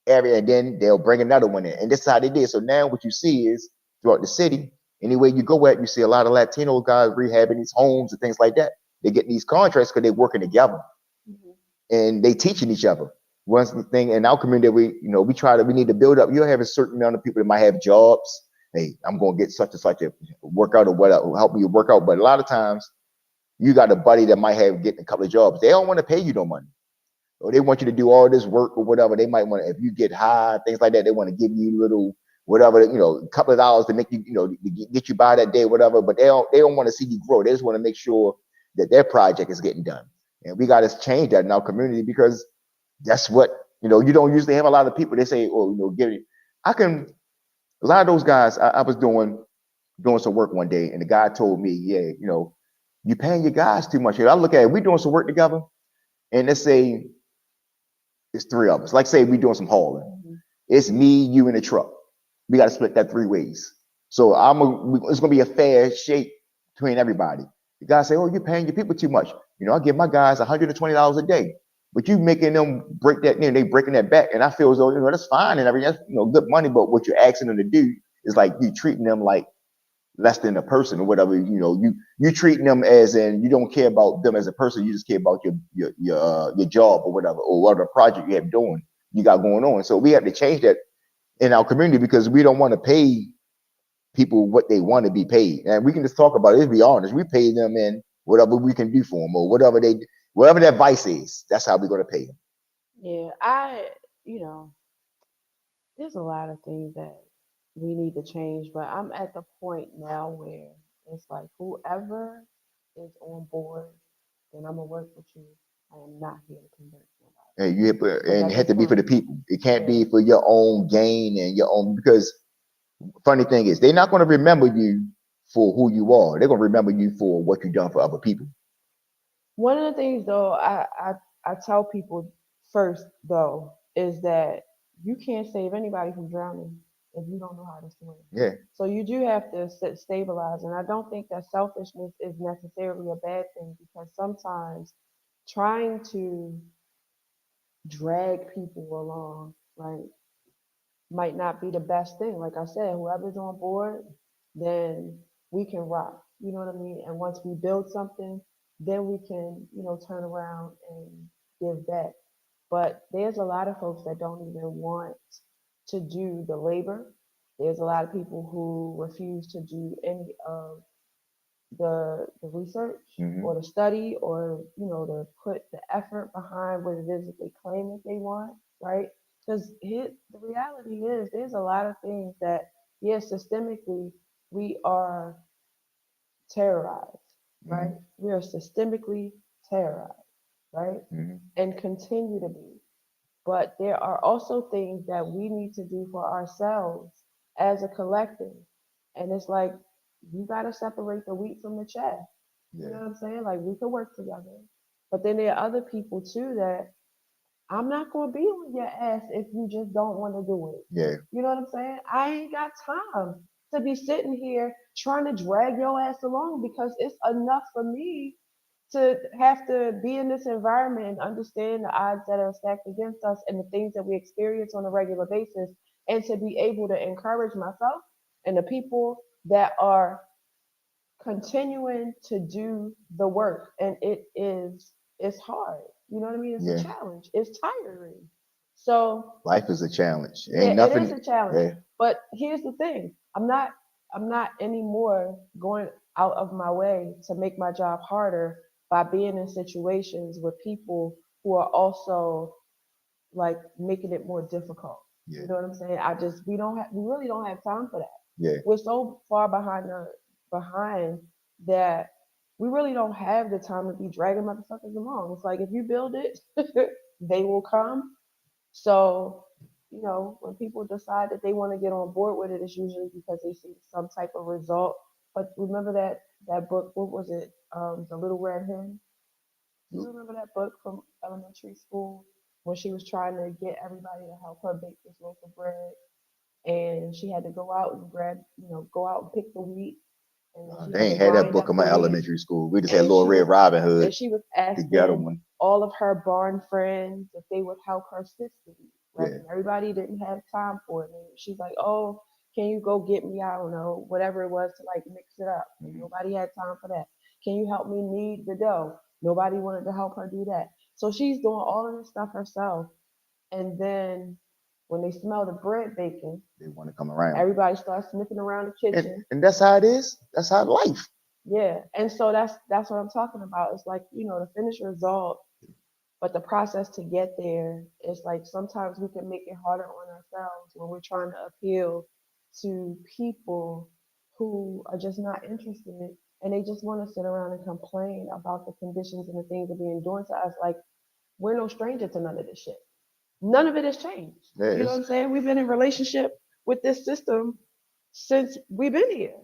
And then they'll bring another one in, and this is how they did. So now what you see is throughout the city, anywhere you go at, you see a lot of Latino guys rehabbing these homes and things like that. They get these contracts because they're working together Mhm. and they teaching each other. One thing in our community, we need to build up. You'll have a certain amount of people that might have jobs. Hey, I'm going to get such and such a workout or whatever, help me work out. But a lot of times, you got a buddy that might have getting a couple of jobs. They don't want to pay you no money, or they want you to do all this work or whatever. They might want to, if you get high, things like that. They want to give you little whatever, a couple of dollars to make you, to get you by that day, whatever. But they don't want to see you grow. They just want to make sure that their project is getting done. And we got to change that in our community, because that's what you don't usually have a lot of people. They say, oh, give it. I can. A lot of those guys. I was doing some work one day, and the guy told me, yeah, you paying your guys too much. I look at it. We doing some work together, and let's say it's three of us. Like say we doing some hauling. Mhm. It's me, you, and the truck. We got to split that three ways. So it's gonna be a fair shake between everybody. The guy say, "Oh, you're paying your people too much." I give my guys $120 a day, but you making them break that. They breaking that back, and I feel as though that's fine and everything. That's good money, but what you're asking them to do is like you treating them like less than a person or whatever. You treating them as in you don't care about them as a person. You just care about your job or whatever, or whatever project you got going on. So we have to change that in our community, because we don't want to pay people what they want to be paid. And we can just talk about it. Let's be honest. We pay them in whatever we can do for them, or whatever their vice is. That's how we're going to pay them. Yeah, you know, there's a lot of things that we need to change, but I'm at the point now where it's like whoever is on board, then I'm gonna work with you. I am not here to convert nobody because And at it has this to be for the point, people. It can't yeah, be for your own gain and your own, because funny thing is they're not going to remember you for who you are. They're going to remember you for what you've done for other people. one of the things though I tell people first though is that you can't save anybody from drowning if you don't know how to swim. Yeah. So you do have to stabilize, and I don't think that selfishness is necessarily a bad thing, because sometimes trying to drag people along, right, might not be the best thing. Like I said, whoever's on board, then we can rock. You know what I mean? And once we build something, then we can, turn around and give back. But there's a lot of folks that don't even want to do the labor. There's a lot of people who refuse to do any of the research Hmm. or the study, or to put the effort behind what it is that they claim that they want, right? Because the reality is there's a lot of things that, yes, systemically we are terrorized, right? Hmm. We are systemically terrorized, right? Hmm. And continue to be. But there are also things that we need to do for ourselves as a collective. And it's like you got to separate the wheat from the chaff. You know Yeah. what I'm saying? Like we could work together. But then there are other people too that I'm not going to be on your ass if you just don't want to do it. Yeah. You know what I'm saying? I ain't got time to be sitting here trying to drag your ass along, because it's enough for me to have to be in this environment and understand the odds that are stacked against us and the things that we experience on a regular basis, and to be able to encourage myself and the people that are continuing to do the work. And it's hard. You know what I mean? It's a Yeah. challenge. It's tiring. So Life is a challenge. yeah, Ain't it is nothing. a challenge. Yeah. But here's the thing. I'm not anymore going out of my way to make my job harder by being in situations with people who are also like making it more difficult. Yeah. You know what I'm saying? We really don't have time for that. Yeah. We're so far behind that we really don't have the time to be dragging motherfuckers along. It's like if you build it, they will come. So, when people decide that they want to get on board with it, it's usually because they see some type of result. But remember that book, what was it? The Little Red Hen. Do you remember that book from elementary school when she was trying to get everybody to help her bake this loaf of bread, and she had to go out and go out and pick the wheat, and then she They had to ain't had that grind book up in the my wheat, elementary school. We just had and Little she Red was Robin Hood, and she was the ghetto asking one. all of her barn friends if they would help her sift the wheat, right? Yeah. And everybody didn't have time for it. And she's like, "Oh, can you go get me? I don't know, whatever it was to like mix it up." And Mhm. nobody had time for that. Can you help me knead the dough? Nobody wanted to help her do that. So she's doing all of this stuff herself. And then when they smell the bread baking, They want to come around. everybody starts sniffing around the And kitchen. and that's how it is. That's how life. Yeah. And so that's what I'm talking about. It's like, the finished result, but the process to get there is like sometimes we can make it harder on ourselves when we're trying to appeal to people who are just not interested, and they just want to sit around and complain about the conditions and the things that are being done to us. Like, we're no stranger to none of this shit. None of it has changed. Yeah, You know what I'm saying? We've been in relationship with this system since we've been here,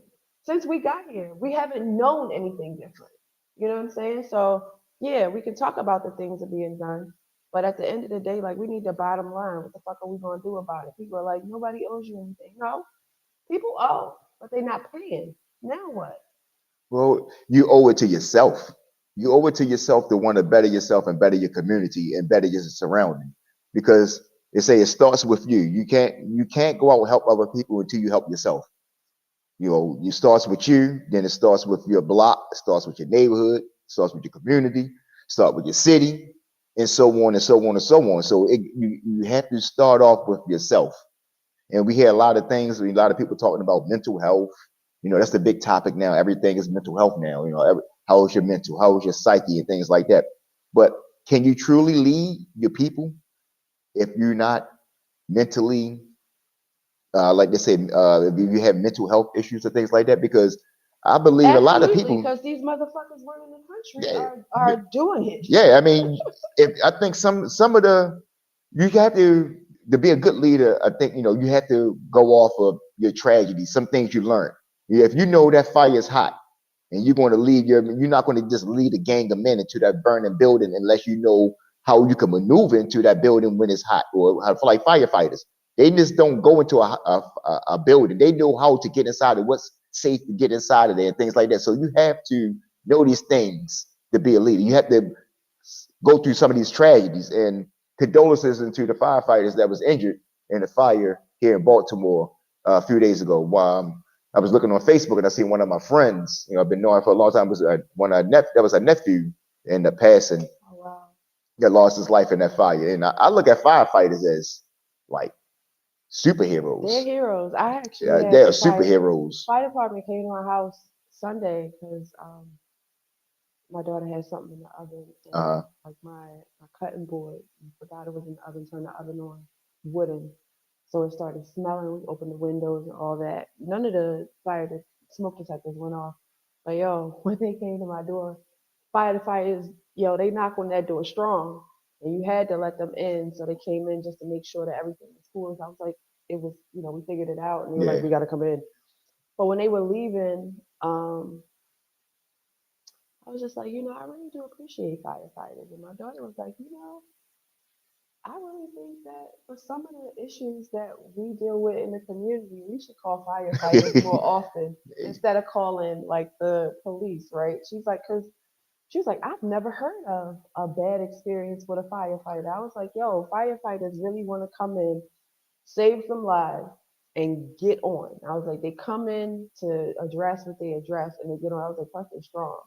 since we got here. We haven't known anything different. You know what I'm saying? So yeah, we can talk about the things that are being done, but at the end of the day, like we need the bottom line. What the fuck are we gonna do about it? People are like, nobody owes you anything. No, people owe, but they're not paying. Now what? well, you owe it to yourself. You owe it to yourself to want to better yourself and better your community and better your surrounding. Because they say it starts with you. You can't go out and help other people until you help yourself. It starts with you, then it starts with your block, it starts with your neighborhood, it starts with your community, start with your city, and so on and so on and so on. So you have to start off with yourself. And we hear a lot of things, a lot of people talking about mental health. That's the big topic now. Everything is mental health now. How is your mental? How is your psyche and things like that? But can you truly lead your people if you're not mentally, like they say, if you have mental health issues and things like that? Because I believe a lot of Absolutely, people, because these motherfuckers running the country yeah, are doing it. yeah. I mean, if I think some of the you have to be a good leader. I think you have to go off of your tragedy, some things you learned. Yeah, if you know that fire is hot and you're not going to just lead a gang of men into that burning building unless you know how you can maneuver into that building when it's hot, or how, for like firefighters. They just don't go into a building. They know how to get inside of what's safe to get inside of there and things like that. So you have to know these things to be a leader. You have to go through some of these tragedies, and condolences into the firefighters that was injured in the fire here in Baltimore a few days ago. I was looking on Facebook and I seen one of my friends, I've been knowing for a long time, was that was a nephew in the passing Oh wow. that lost his life in that fire. And I look at firefighters as like superheroes. They're heroes. I actually Yeah, had they are the superheroes. fire department came to my house Sunday because my daughter had something in the oven, and Uh, like my cutting board, forgot it was in the oven, turned the oven on, wooden. So it started smelling. We opened the windows and all that. None of the smoke detectors went off. But yo, when they came to my door, firefighters, yo, they knock on that door strong. And you had to let them in. So they came in just to make sure that everything was cool. So I was like, it was, we figured it out. And they were like, yeah, we got to come in. But when they were leaving, I was just like, I really do appreciate firefighters. And my daughter was like, I really think that for some of the issues that we deal with in the community, we should call firefighters more often instead of calling like the police, right? She's like, because She was like, I've never heard of a bad experience with a firefighter. I was like, yo, firefighters really want to come in, save some lives, and get on. I was like, they come in to address what they address and they get on. I was like, plus they're strong.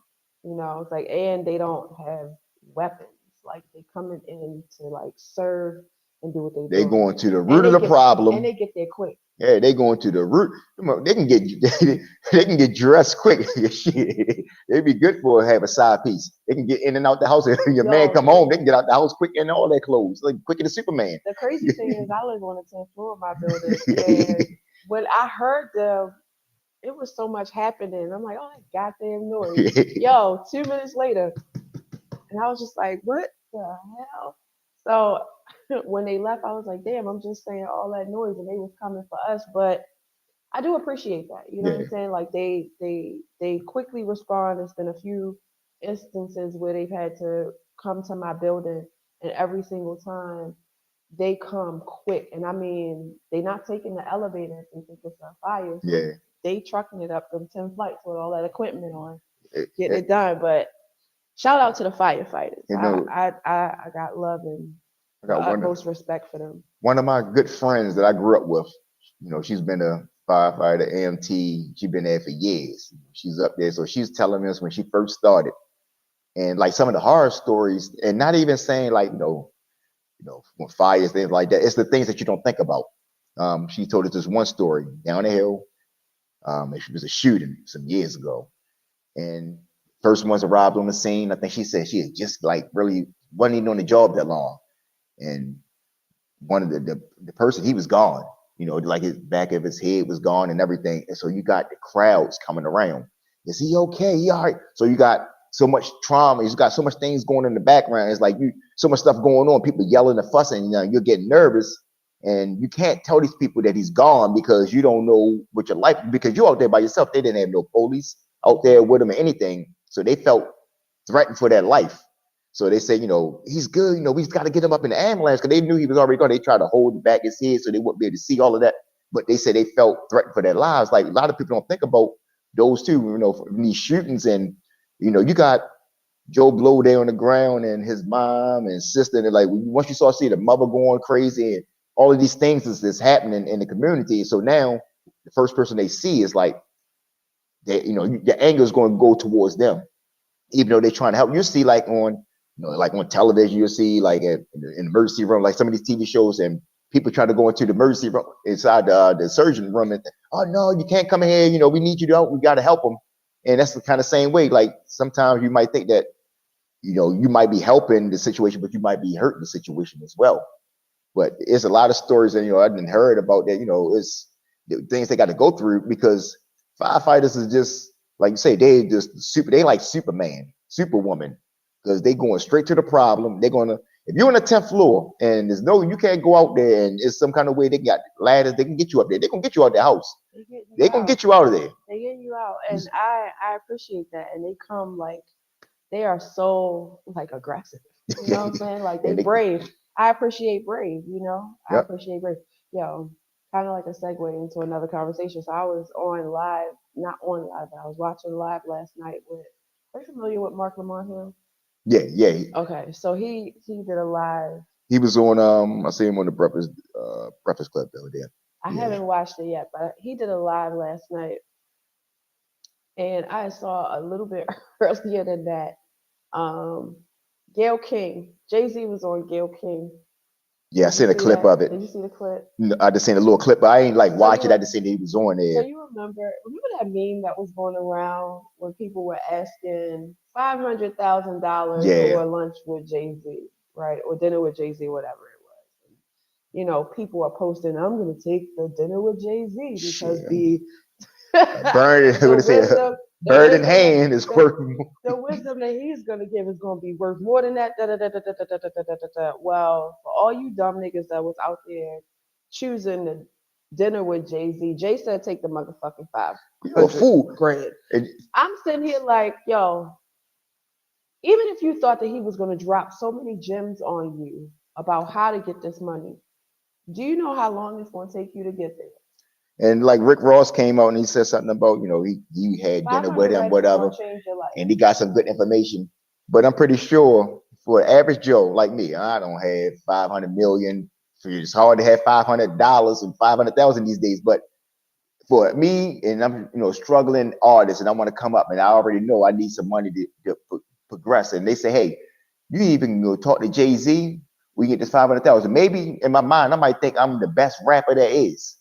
I was like, and they don't have weapons. Like they coming in to like serve and do what they They do. going to the And root of the and problem. they get there quick. Yeah, they going to the root. Come on, they can get they can get dressed quick. Shit, they'd be good for have a side piece. They can get in and out the house. If your man Yo, come home, they can get out the house quick in all their clothes, like quicker than Superman. the crazy thing is I live on the 10th floor of my building and when I heard them, it was so much happening. I'm like, oh that goddamn noise. Yo, 2 minutes later, and I was just like, what the hell? So when they left, I was like, damn, I'm just saying all that noise and they was coming for us. But I do appreciate that. You know what Yeah, I'm saying? Like they quickly respond. There's been a few instances where they've had to come to my building and every single time they come quick. And I mean, they not taking the elevator if they think it's a fire. So yeah. they trucking it up them 10 flights with all that equipment on, Eh, getting eh, it done. But shout out to the firefighters. You I know, I I, I got love and I the got utmost respect for them. one of my good friends that I grew up with. She's been a firefighter, AMT. She's been there for years. She's up there, so she's telling us when she first started, and like some of the horror stories, and not even saying like when fires, things like that. It's the things that you don't think about. She told us this one story down the hill. It was a shooting some years ago, and first ones arrived on the scene. I think she said she had just like really wasn't even on the job that long, and one of the person he was gone. Like his back of his head was gone and everything. And so you got the crowds coming around. Is he okay? He all right? So you got so much trauma. You got so much things going in the background. It's like you so much stuff going on. People yelling and fussing. You're getting nervous, and you can't tell these people that he's gone because you don't know what your life. Because you're out there by yourself. They didn't have no police out there with them or anything, so they felt threatened for their life. So they say, he's good. We've got to get him up in the ambulance because they knew he was already gone. They tried to hold back his head so they wouldn't be able to see all of that. But they said they felt threatened for their lives. Like a lot of people don't think about those two, these shootings. And, you got Joe Blow there on the ground and his mom and sister. And like once you start seeing the mother going crazy and all of these things is happening in the community. So now the first person they see is like, the anger is going to go towards them even though they're trying to help. You see, like like on television, you'll see like in the emergency room, like some of these TV shows, and people try to go into the emergency room inside the surgeon room, and oh no, you can't come in here. We need you to help. We got to help them, and that's the kind of same way. Like sometimes you might think that you might be helping the situation, but you might be hurting the situation as well. But it's a lot of stories that I didn't heard about that. It's the things they got to go through because firefighters is just like you say, they just super. They like Superman, Superwoman, because they going straight to the problem. They're gonna if you're on the 10th floor and you can't go out there and it's some kind of way they got ladders, they can get you up there. They're gonna get you out the house. They get you They're gonna out. get you out of there. They get you out, and I appreciate that. And they come like they are so like aggressive. You know what I'm saying? Like they And they, brave. I appreciate brave. I yep. appreciate brave. Yo, kind of like a segue into another conversation. So I was on live, not on live, but I was watching live last night with. Are you familiar with Mark Lamont Hill? Yeah, yeah. Okay, so he did a live. He was on I see him on the Breakfast Club the other day. I Yeah. haven't watched it yet, but he did a live last night, and I saw a little bit earlier than that. Um, Gail King, Jay Z was on Gail King. Yeah, I Did you seen a see clip that? of it. Did you see the clip? I just seen a little clip, but I ain't like So watch it. I you just seen that he was on so there. you remember that meme that was going around when people were asking $500,000 Yeah. or lunch with Jay Z, right, or dinner with Jay Z, whatever it was. People are posting, I'm going to take the dinner with Jay Z because Shit. the Bird, what the they say, wisdom, the bird in wisdom that hand is the, worth more. the wisdom that he's going to give is going to be worth more than that. Da, da, da, da, da, da, da, da, da, da, da. Well, for all you dumb niggas that was out there choosing the dinner with Jay Z, Jay said take the motherfucking You're a 500 fool. grand. And I'm sitting here like, yo, even if you thought that he was going to drop so many gems on you about how to get this money, do you know how long it's going to take you to get there? like Rick Ross came out and he said something about, he had dinner with 500 him, racks is whatever, going to change your life. and he got some good information. But I'm pretty sure for an average Joe like me, I don't have 500 million. It's hard to have $500 and 500,000 these days. But for me, and I'm struggling artist, and I want to come up, and I already know I need some money to progress. And they say, hey, you even go talk to Jay-Z, we get this 500,000. Maybe in my mind, I might think I'm the best rapper there is.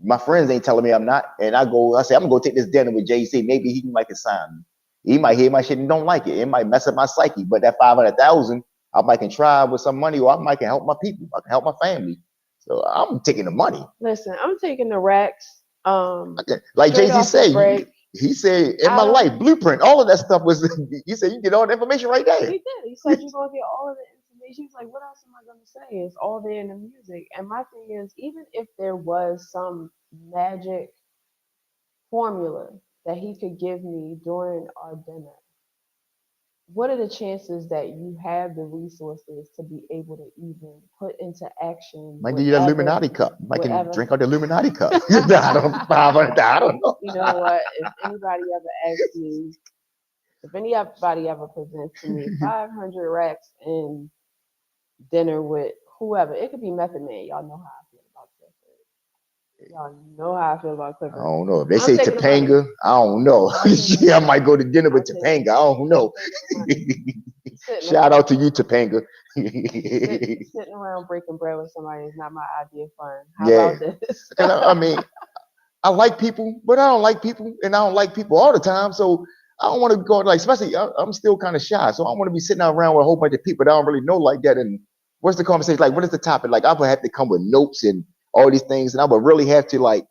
My friends ain't telling me I'm not, and I say I'm gonna go take this dinner with Jay-Z. Maybe he can like sign me. He might hear my shit and don't like it. It might mess up my psyche. But that 500,000, I might can try with some money, or I might can help my people. I can help my family. So I'm taking the money. Listen, I'm taking the racks. Like Straight Jay-Z off the said, break. he said, in I my don't. life, blueprint, all of that stuff was, he said, you get all the information right there. He did. He said you're gonna get all of the information. He's like, what else am I gonna say? It's all there in the music. And my thing is, even if there was some magic formula that he could give me during our dinner, what are the chances that you have the resources to be able to even put into action Might give you that whatever, Illuminati cup. Might can whatever? drink out the Illuminati cup. I don't know. You know what? If anybody ever asks me, if anybody ever presents to me 500 racks in dinner with whoever, it could be Method Man. Y'all know how I feel about Clifford. Y'all know how I feel about I Clifford. don't know. If they I'm say taking the money. Topanga, I don't know. I'm taking the Yeah, I money. might go to dinner with I'm Topanga. taking, I don't know. I'm taking the money. Sitting Shout around, out to you, Topanga. sitting around breaking bread with somebody is not my idea of fun. How Yeah. about this? Because I mean, I like people, but I don't like people, and I don't like people all the time. So I don't want to go like, especially I'm still kind of shy, so I don't want to be sitting around with a whole bunch of people that I don't really know like that. And what's the conversation like? What is the topic like? I would have to come with notes and all these things, and I would really have to like.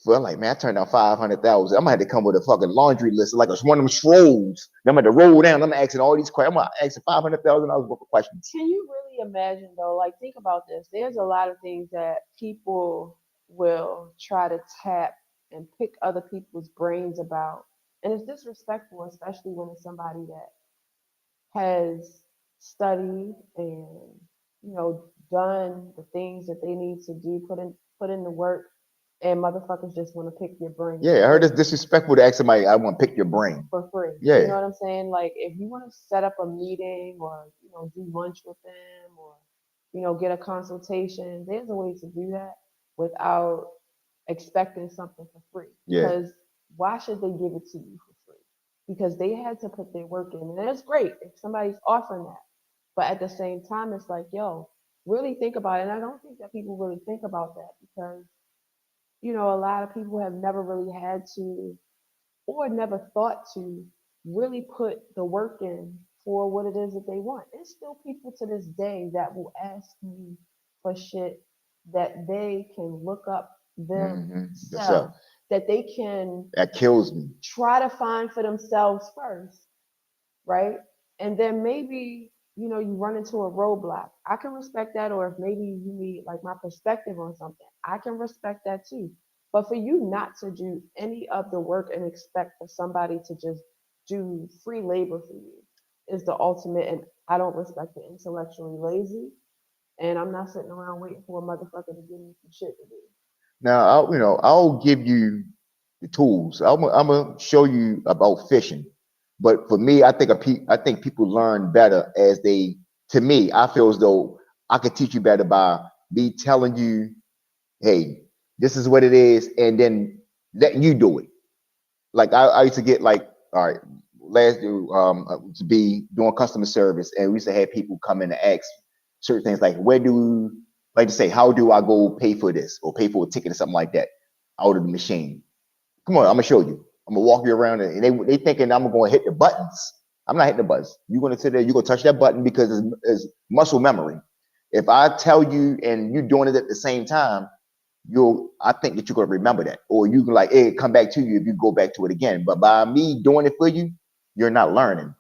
Well, like man, I turned down 500,000. I'm gonna have to come with a fucking laundry list, like it's one of them strolls. I'm gonna have to roll down. I'm asking all these questions. I'm gonna ask $500,000 worth of questions. Can you really imagine though? Like, think about this. There's a lot of things that people will try to tap and pick other people's brains about, and it's disrespectful, especially when it's somebody that has studied and done the things that they need to do, put in the work, and motherfuckers just want to pick your brain Yeah, for I heard free. it's disrespectful to ask somebody. I want to pick your brain. For free. You know Yeah, what I'm saying? Like, if you want to set up a meeting or do lunch with them or get a consultation, there's a way to do that without expecting something for free. yeah. Because why should they give it to you for free? Because they had to put their work in, and it's great if somebody's offering that. But at the same time, it's like, yo, really think about it. And I don't think that people really think about that because a lot of people have never really had to or never thought to really put the work in for what it is that they want. There's still people to this day that will ask me for shit that they can look up That's up. themselves, that they can That kills me. try to find for themselves first, right? And then maybe, you run into a roadblock. I can respect that. Or if maybe you need like my perspective on something, I can respect that too. But for you not to do any of the work and expect for somebody to just do free labor for you is the ultimate. And I don't respect the intellectually lazy. And I'm not sitting around waiting for a motherfucker to give me some shit to do. Now, I'll give you the tools. I'm gonna show you about fishing. But for me, I think people learn better as they. To me, I feel as though I could teach you better by me telling you, hey, this is what it is, and then letting you do it. Like I used to get like, all right, last year to be doing customer service, and we used to have people come in and ask certain things like, where do like to say, how do I go pay for this or pay for a ticket or something like that out of the machine? Come on, I'm gonna show you. I'm gonna walk you around, and they thinking I'm gonna hit the buttons. I'm not hitting the buttons. You're gonna sit there, you're gonna touch that button because it's muscle memory. If I tell you and you doing it at the same time, I think that you're gonna remember that, or you can like it come back to you if you go back to it again. But by me doing it for you, you're not learning.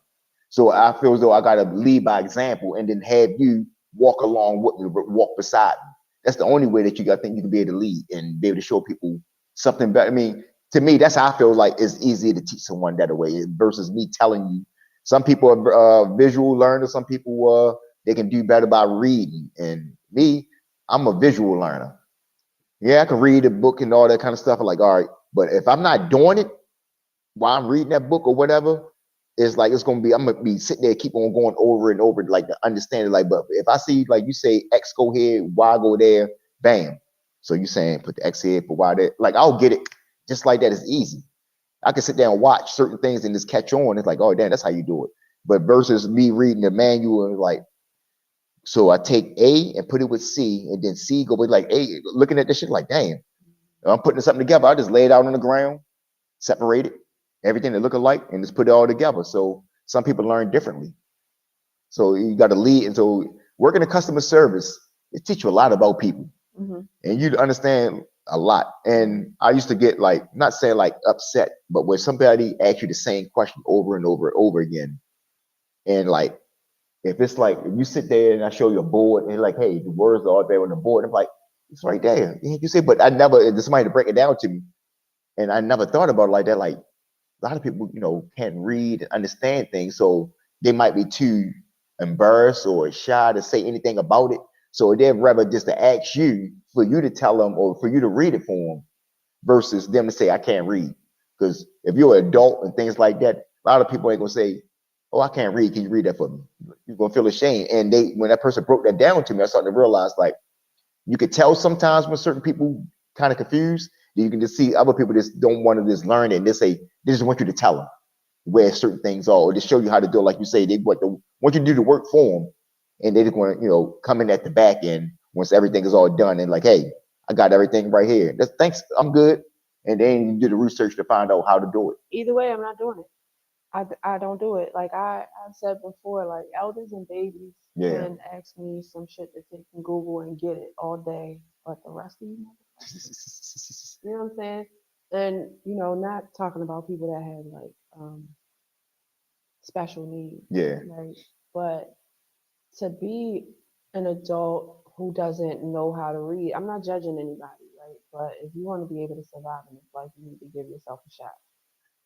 So I feel as though I gotta lead by example and then have you walk along with me, walk beside me. That's the only way that I think you can be able to lead and be able to show people something better. I mean, to me, that's how I feel like it's easier to teach someone that way versus me telling you. Some people are visual learners. Some people they can do better by reading. And me, I'm a visual learner. Yeah, I can read a book and all that kind of stuff. I'm like, all right, but if I'm not doing it while I'm reading that book or whatever, it's like it's gonna be. I'm gonna be sitting there, keep on going over and over, like to understand it. Like, but if I see, like you say, X go here, Y go there, bam. So you saying put the X here, put Y there. Like I'll get it just like that. It's easy. I can sit there and watch certain things and just catch on. It's like, oh damn, that's how you do it. But versus me reading the manual and like, so I take A and put it with C, and then C go with like A, looking at this shit like, damn, I'm putting something together. I just lay it out on the ground, separate it, everything that look alike, and just put it all together. So some people learn differently. So you got to lead. And so working in customer service, it teach you a lot about people, and you understand a lot. And I used to get like, not saying like upset, but when somebody asks you the same question over and over and over again, and like if it's like if you sit there and I show you a board and like, hey, the words are all there on the board, I'm like, it's right there. You say, but I never, there's somebody to break it down to me, and I never thought about it like that. Like a lot of people, can't read and understand things, so they might be too embarrassed or shy to say anything about it. So they'd rather just to ask you for you to tell them or for you to read it for them versus them to say, I can't read. Because if you're an adult and things like that, a lot of people ain't gonna say, oh, I can't read. Can you read that for me? You're gonna feel ashamed. And when that person broke that down to me, I started to realize like you could tell sometimes when certain people kind of confused. You can just see other people just don't want to just learn it, and they say they just want you to tell them where certain things are, or to show you how to do it. Like you say, they want you to do the work for them, and they just want to come in at the back end once everything is all done and like, hey, I got everything right here. Thanks, I'm good. And then you do the research to find out how to do it. Either way, I'm not doing it. I don't do it. Like I've said before, like elders and babies Yeah. can ask me some shit that they can Google and get it all day, but the rest of you, you know what I'm saying? And not talking about people that have like special needs, Yeah. right? But to be an adult who doesn't know how to read, I'm not judging anybody, right? But if you want to be able to survive in this life, you need to give yourself a shot.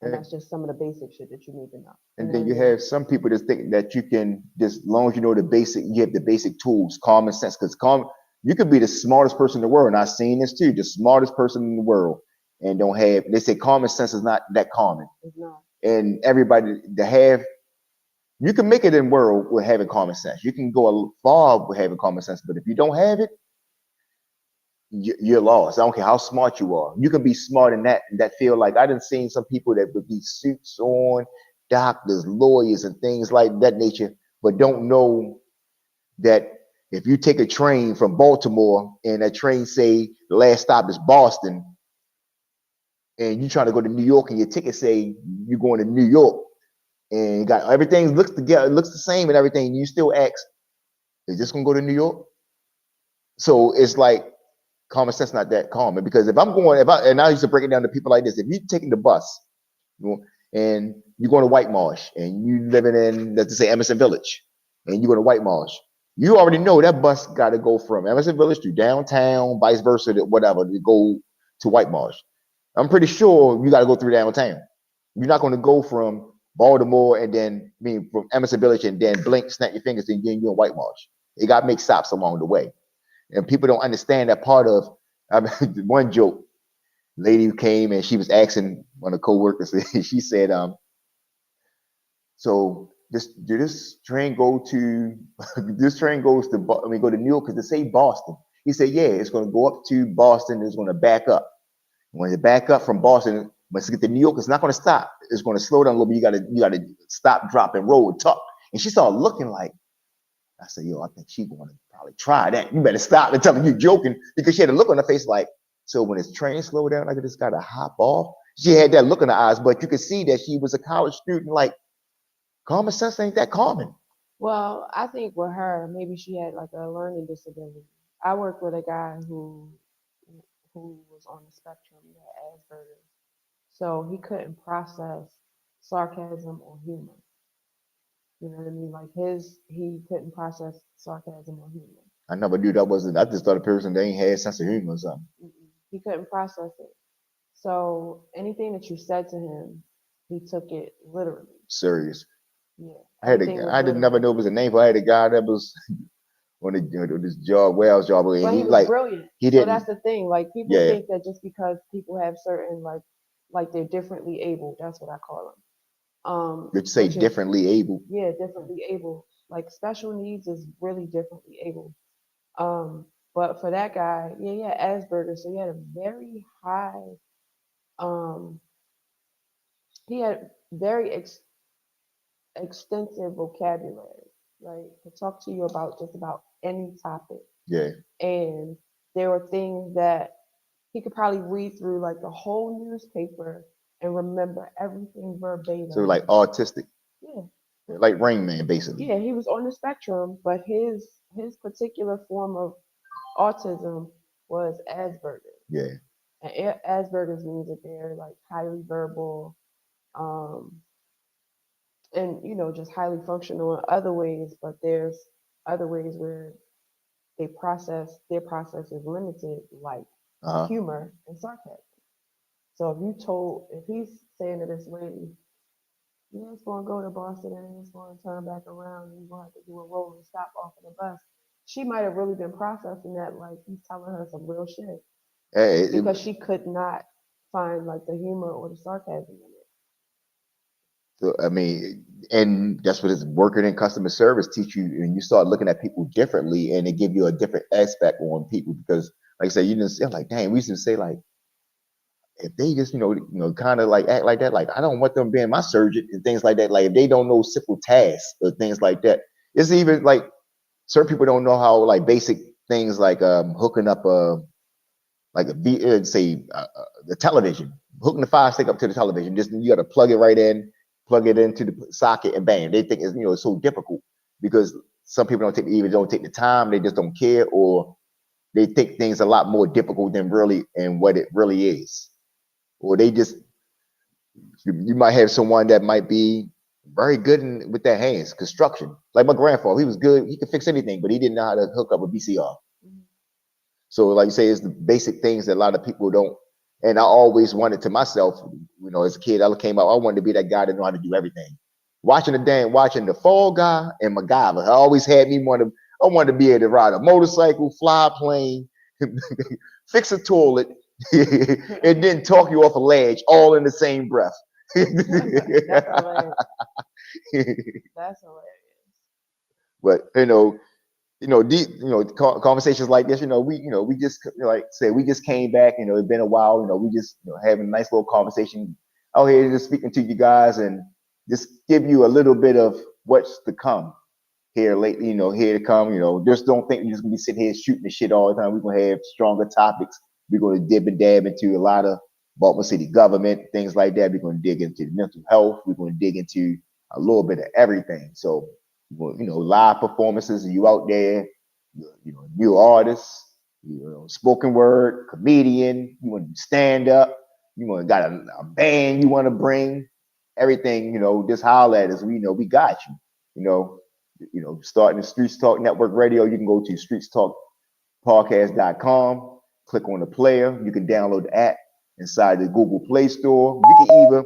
And And, that's just some of the basic shit that you need to know. You and know then what I you mean? have some people that think that you can just, as long as you know the basic, you have the basic tools, common sense. Because you could be the smartest person in the world, and I've seen this too, the smartest person in the world, and don't have. They say common sense is not that common, It's not. and everybody to have. You can make it in the world with having common sense. You can go far with having common sense, but if you don't have it, you're lost. I don't care how smart you are. You can be smart in that field. Like I done seen some people that would be suits on, doctors, lawyers, and things like that nature, but don't know that if you take a train from Baltimore and that train say the last stop is Boston, and you trying to go to New York and your ticket say you're going to New York, and you got everything looks together, looks the same and everything, and you still ask, is this gonna go to New York? So it's like common sense not that common because if I'm going, if I and I used to break it down to people like this, if you're taking the bus and you're going to White Marsh and you living in, let's just say Emerson Village, and you go to White Marsh, you already know that bus got to go from Emerson Village to downtown, vice versa, to whatever, to go to White Marsh. I'm pretty sure you got to go through downtown. You're not going to go from Baltimore and then from Emerson Village and then blink, snap your fingers, and then you're in White Marsh. You got to make stops along the way, and people don't understand that part of. I mean, one joke, lady who came and she was asking one of the co-workers. She said, "So this train go to this train goes to go to New York because they say Boston." He said, "Yeah, it's going to go up to Boston. It's going to back up. When it back up from Boston, once it get to New York, it's not going to stop. It's going to slow down a little bit. You got to stop, drop, and roll, tuck." And she started looking like. I said, "Yo, I think she's going to probably try that. You better stop and tell me you joking," because she had a look on her face like, so when his train slowed down, I just got to hop off. She had that look in her eyes, but you could see that she was a college student. Like common sense ain't that common. Well, I think with her, maybe she had like a learning disability. I worked with a guy who was on the spectrum, he had Asperger's, so he couldn't process sarcasm or humor. You know what I mean? Like he couldn't process sarcasm or humor. I never knew that wasn't. I just thought a person they ain't had a sense of humor or something. Mm-mm. He couldn't process it. So anything that you said to him, he took it literally. Serious. Yeah, I everything was didn't never literal. know it was a name for. I had a guy that was on this job, warehouse job, and But he he was like brilliant. he So that's didn't. the thing. Like people Yeah, think that just because people have certain like they're differently able. That's what I call them. You'd say which is differently able. yeah, differently able. Like special needs is really differently able. But for that guy, yeah, he had Asperger's, so he had a very high, um, he had very extensive vocabulary, right? To talk to you about just about any topic. Yeah. And there were things that he could probably read through like the whole newspaper and remember everything So verbatim. like autistic, Yeah, like Rain Man, basically. yeah, he was on the spectrum, but his particular form of autism was Asperger's. Yeah. And Asperger's means that they're like highly verbal, um, and just highly functional in other ways. But there's other ways where their process is limited, like Uh-huh. humor and sarcasm. So if he's saying to this lady, yeah, it's going to go to Boston and it's going to turn back around and you're going to have to do a rolling stop off of the bus, she might have really been processing that like he's telling her some real shit because she could not find like the humor or the sarcasm in it. So I mean, and that's what it's working in customer service teach you, and you start looking at people differently, and they give you a different aspect on people because, like I said, you just say like, dang, we used to say like, if they just kind of like act like that, like I don't want them being my surgeon and things like that. Like if they don't know simple tasks or things like that, it's even like certain people don't know how like basic things like hooking up like say the television, hooking the fire stick up to the television. Just you got to plug it right in, plug it into the socket, and bam. They think it's so difficult because some people don't take the time. They just don't care, or they think things a lot more difficult than really and what it really is. Or they just you might have someone that might be very good with their hands, construction. Like my grandfather, he was good. He could fix anything, but he didn't know how to hook up a VCR. Mhm. So, like you say, it's the basic things that a lot of people don't. And I always wanted to myself, as a kid, I came out, I wanted to be that guy that know how to do everything. Watching the Fall Guy and MacGyver, I always had me I wanted to be able to ride a motorcycle, fly a plane, fix a toilet, and then talk you off a ledge all in the same breath. That's hilarious. That's hilarious. But conversations like this, we just like say we just came back, it's been a while, we just having a nice little conversation out here, just speaking to you guys and just give you a little bit of what's to come here lately, here to come, just don't think we're just gonna be sitting here shooting the shit all the time. We're gonna have stronger topics. We're gonna dib and dab into a lot of Baltimore City government, things like that. We're gonna dig into mental health. We're gonna dig into a little bit of everything. So live performances, you out there, new artists, spoken word, comedian, you want to stand up, you want got a band you want to bring, everything, just holler at us. We got you. Starting the Streets Talk Network Radio, you can go to streetstalkpodcast.com, click on the player, you can download the app inside the Google Play Store. You can either